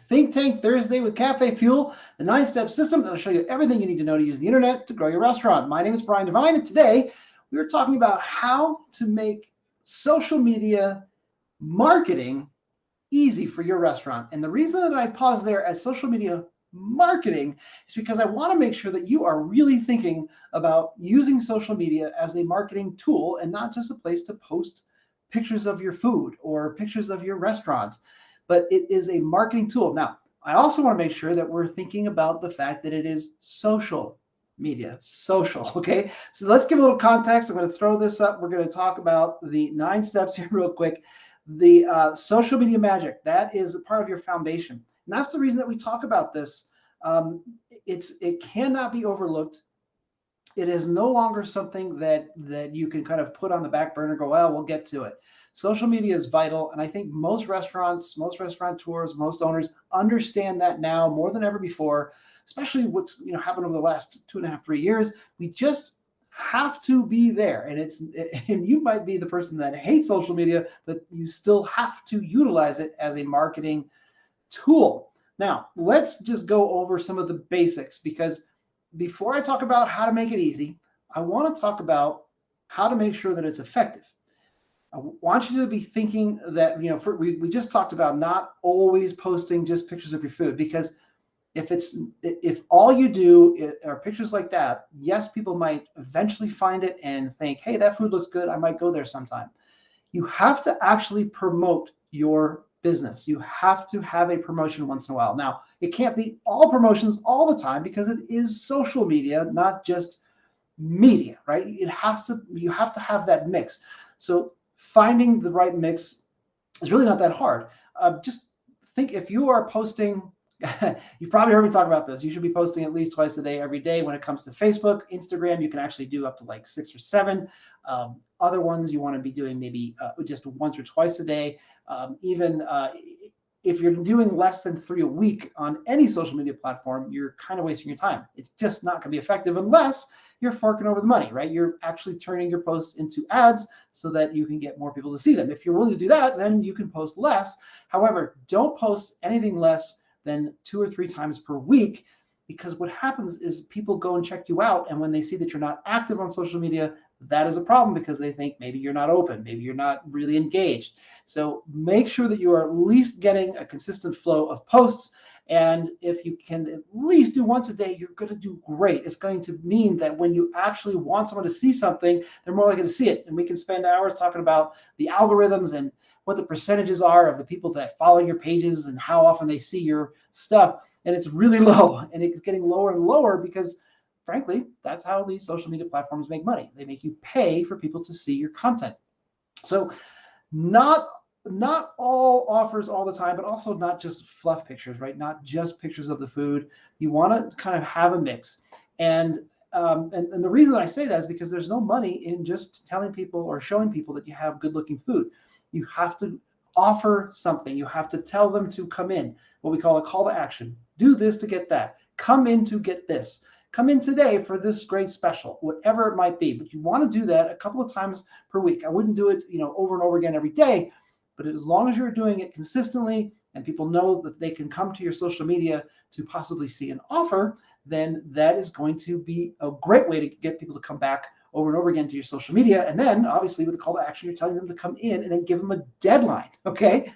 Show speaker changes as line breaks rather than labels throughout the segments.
Think Tank Thursday with Cafefuel, the 9-step system that'll show you everything you need to know to use the internet to grow your restaurant. My name is Brian Devine, and today we are talking about how to make social media marketing easy for your restaurant. And the reason that I pause there at social media marketing is because I want to make sure that you are really thinking about using social media as a marketing tool and not just a place to post pictures of your food or pictures of your restaurant, but it is a marketing tool. Now, I also want to make sure that we're thinking about the fact that it is social media, social. Okay. So let's give a little context. I'm going to throw this up. We're going to talk about the 9 steps here real quick. The social media magic, that is a part of your foundation. And that's the reason that we talk about this. It cannot be overlooked. It is no longer something that you can kind of put on the back burner and go, well, we'll get to it. Social media is vital. And I think most restaurants, most restaurateurs, most owners understand that now more than ever before, especially what's happened over the last 2.5, 3 years. We just have to be there. And you might be the person that hates social media, but you still have to utilize it as a marketing tool. Now, let's just go over some of the basics, because before I talk about how to make it easy, I want to talk about how to make sure that it's effective. I want you to be thinking that, we just talked about not always posting just pictures of your food, because if all you do are pictures like that, yes, people might eventually find it and think, hey, that food looks good, I might go there sometime. You have to actually promote your business. You have to have a promotion once in a while. Now, it can't be all promotions all the time because it is social media, not just media, right? You have to have that mix. So finding the right mix is really not that hard. Just think, if you are posting, you've probably heard me talk about this. You should be posting at least twice a day, every day. When it comes to Facebook, Instagram, you can actually do up to like 6 or 7. Other ones you want to be doing maybe just once or twice a day. Even if you're doing less than 3 a week on any social media platform, you're kind of wasting your time. It's just not going to be effective unless you're forking over the money, right? You're actually turning your posts into ads so that you can get more people to see them. If you're willing to do that, then you can post less. However, don't post anything less than 2 or 3 times per week, because what happens is people go and check you out, and when they see that you're not active on social media, that is a problem, because they think maybe you're not open, maybe you're not really engaged. So make sure that you are at least getting a consistent flow of posts. And if you can at least do once a day, you're going to do great. It's going to mean that when you actually want someone to see something, they're more likely to see it. And we can spend hours talking about the algorithms and what the percentages are of the people that follow your pages and how often they see your stuff. And it's really low, and it's getting lower and lower because, frankly, that's how these social media platforms make money. They make you pay for people to see your content. So not all offers all the time, but also not just fluff pictures, right? Not just pictures of the food. You want to kind of have a mix. And the reason that I say that is because there's no money in just telling people or showing people that you have good looking food. You have to offer something. You have to tell them to come in, what we call a call to action. Do this to get that. Come in to get this. Come in today for this great special, whatever it might be. But you want to do that a couple of times per week. I wouldn't do it, over and over again every day, but as long as you're doing it consistently and people know that they can come to your social media to possibly see an offer, then that is going to be a great way to get people to come back over and over again to your social media. And then obviously with the call to action, you're telling them to come in and then give them a deadline. Okay.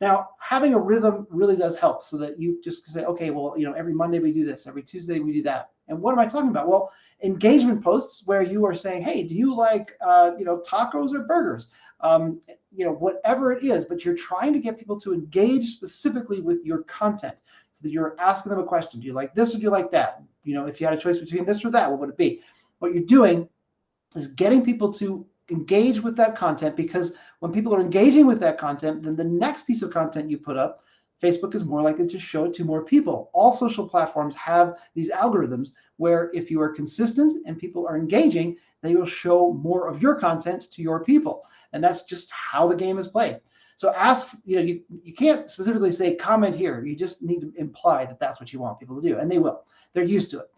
Now, having a rhythm really does help, so that you just say, okay, well, every Monday we do this, every Tuesday we do that. And what am I talking about? Well, engagement posts where you are saying, hey, do you like, tacos or burgers? Whatever it is, but you're trying to get people to engage specifically with your content, so that you're asking them a question. Do you like this or do you like that? If you had a choice between this or that, what would it be? What you're doing is getting people to engage with that content, because when people are engaging with that content, then the next piece of content you put up, Facebook is more likely to show it to more people. All social platforms have these algorithms where if you are consistent and people are engaging, they will show more of your content to your people. And that's just how the game is played. So ask, you can't specifically say comment here. You just need to imply that that's what you want people to do, and they will. They're used to it.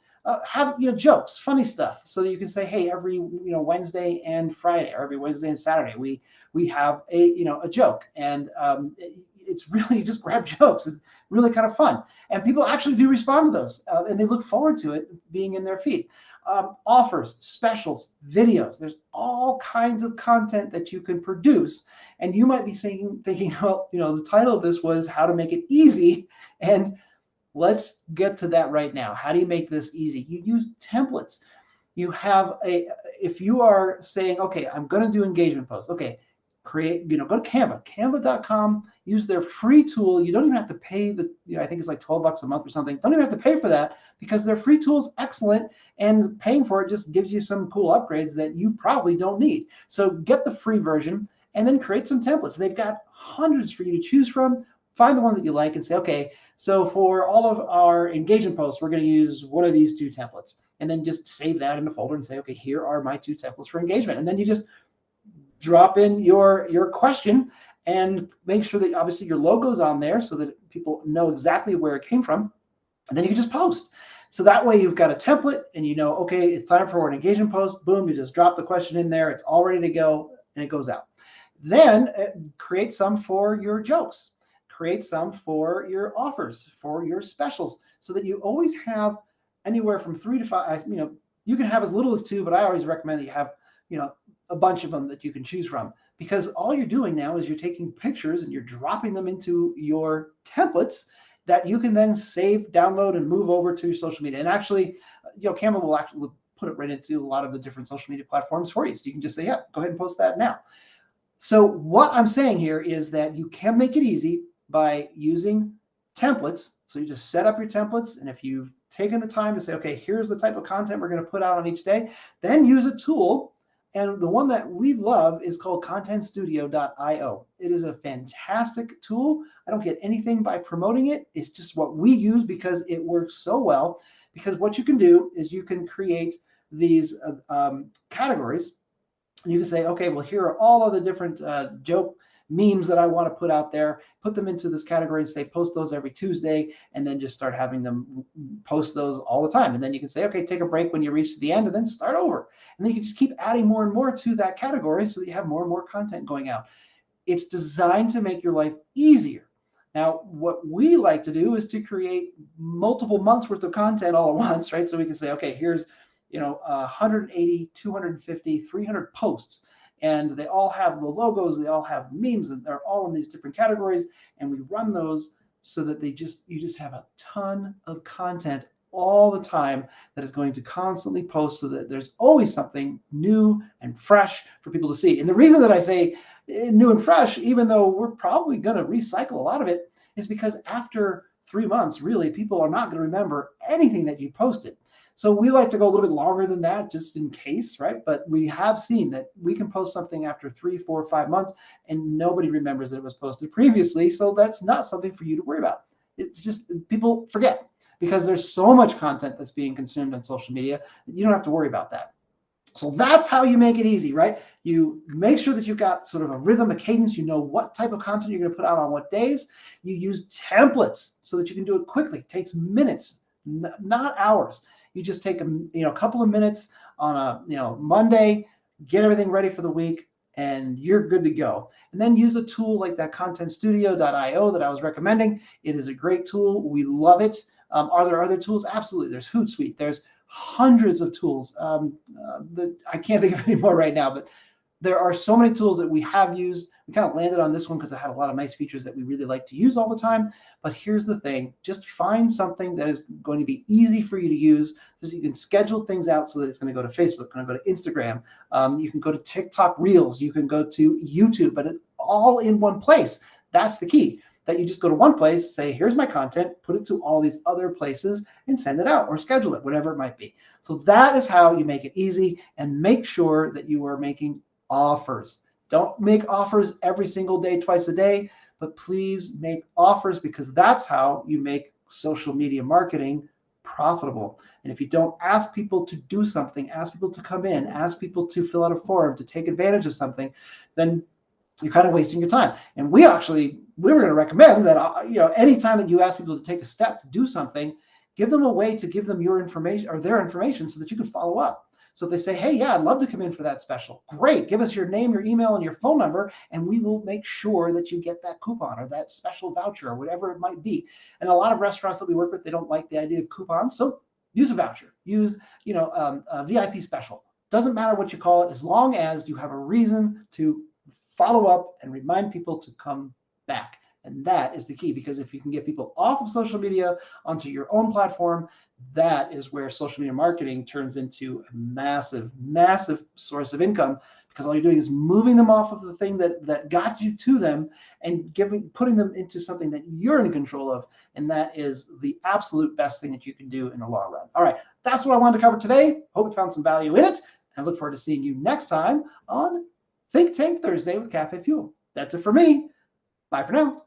Have jokes, funny stuff, so that you can say, hey, every Wednesday and Friday, or every Wednesday and Saturday, we have a joke, and it's really, you just grab jokes. It's really kind of fun. And people actually do respond to those, and they look forward to it being in their feed. Offers, specials, videos. There's all kinds of content that you can produce. And you might be thinking, well, the title of this was How to Make It Easy. And let's get to that right now. How do you make this easy? You use templates. You have if you are saying, okay, I'm going to do engagement posts. Okay, go to Canva, canva.com, use their free tool. You don't even have to pay I think it's like $12 a month or something. Don't even have to pay for that because their free tool is excellent, and paying for it just gives you some cool upgrades that you probably don't need. So get the free version and then create some templates. They've got hundreds for you to choose from. Find the ones that you like and say, okay, so for all of our engagement posts, we're going to use one of these 2 templates, and then just save that in a folder and say, okay, here are my 2 templates for engagement. And then you just drop in your question and make sure that obviously your logo's on there so that people know exactly where it came from. And then you can just post. So that way you've got a template and okay, it's time for an engagement post. Boom, you just drop the question in there. It's all ready to go and it goes out. Then create some for your jokes. Create some for your offers, for your specials, so that you always have anywhere from 3 to 5. You can have as little as 2, but I always recommend that you have, a bunch of them that you can choose from, because all you're doing now is you're taking pictures and you're dropping them into your templates that you can then save, download, and move over to your social media. And actually, Canva will actually put it right into a lot of the different social media platforms for you. So you can just say, yeah, go ahead and post that now. So what I'm saying here is that you can make it easy by using templates. So you just set up your templates, and if you've taken the time to say, okay, here's the type of content we're going to put out on each day, then use a tool. And the one that we love is called contentstudio.io. It is a fantastic tool. I don't get anything by promoting it. It's just what we use because it works so well. Because what you can do is you can create these categories. And you can say, okay, well, here are all of the different joke memes that I want to put out there, put them into this category and say, post those every Tuesday, and then just start having them post those all the time. And then you can say, okay, take a break when you reach the end and then start over. And then you can just keep adding more and more to that category so that you have more and more content going out. It's designed to make your life easier. Now, what we like to do is to create multiple months worth of content all at once, right? So we can say, okay, here's 180, 250, 300 posts. And they all have the logos, they all have memes, and they're all in these different categories. And we run those so that you just have a ton of content all the time that is going to constantly post, so that there's always something new and fresh for people to see. And the reason that I say new and fresh, even though we're probably going to recycle a lot of it, is because after 3 months, really, people are not going to remember anything that you posted. So we like to go a little bit longer than that, just in case, right? But we have seen that we can post something after 3, 4, 5 months, and nobody remembers that it was posted previously. So that's not something for you to worry about. It's just people forget, because there's so much content that's being consumed on social media that you don't have to worry about that. So that's how you make it easy, right? You make sure that you've got sort of a rhythm, a cadence. You know what type of content you're going to put out on what days. You use templates so that you can do it quickly. It takes minutes, not hours. You just take a couple of minutes on a Monday, get everything ready for the week, and you're good to go. And then use a tool like that contentstudio.io that I was recommending. It is a great tool. We love it. Are there other tools? Absolutely. There's Hootsuite. There's hundreds of tools. I can't think of any more right now, but there are so many tools that we have used. We kind of landed on this one because it had a lot of nice features that we really like to use all the time. But here's the thing, just find something that is going to be easy for you to use, so that you can schedule things out so that it's going to go to Facebook, going to go to Instagram. You can go to TikTok Reels, you can go to YouTube, but it's all in one place. That's the key, that you just go to one place, say, here's my content, put it to all these other places and send it out or schedule it, whatever it might be. So that is how you make it easy, and make sure that you are making offers. Don't make offers every single day, twice a day, but please make offers, because that's how you make social media marketing profitable. And if you don't ask people to do something, ask people to come in, ask people to fill out a form, to take advantage of something, then you're kind of wasting your time. And we were going to recommend that, anytime that you ask people to take a step to do something, give them a way to give them your information or their information so that you can follow up. So if they say, hey, yeah, I'd love to come in for that special. Great. Give us your name, your email, and your phone number, and we will make sure that you get that coupon or that special voucher or whatever it might be. And a lot of restaurants that we work with, they don't like the idea of coupons. So use a voucher. Use, a VIP special. Doesn't matter what you call it, as long as you have a reason to follow up and remind people to come back. And that is the key, because if you can get people off of social media onto your own platform, that is where social media marketing turns into a massive, massive source of income, because all you're doing is moving them off of the thing that got you to them and putting them into something that you're in control of. And that is the absolute best thing that you can do in the long run. All right, that's what I wanted to cover today. Hope you found some value in it. And I look forward to seeing you next time on Think Tank Thursday with Cafefuel. That's it for me. Bye for now.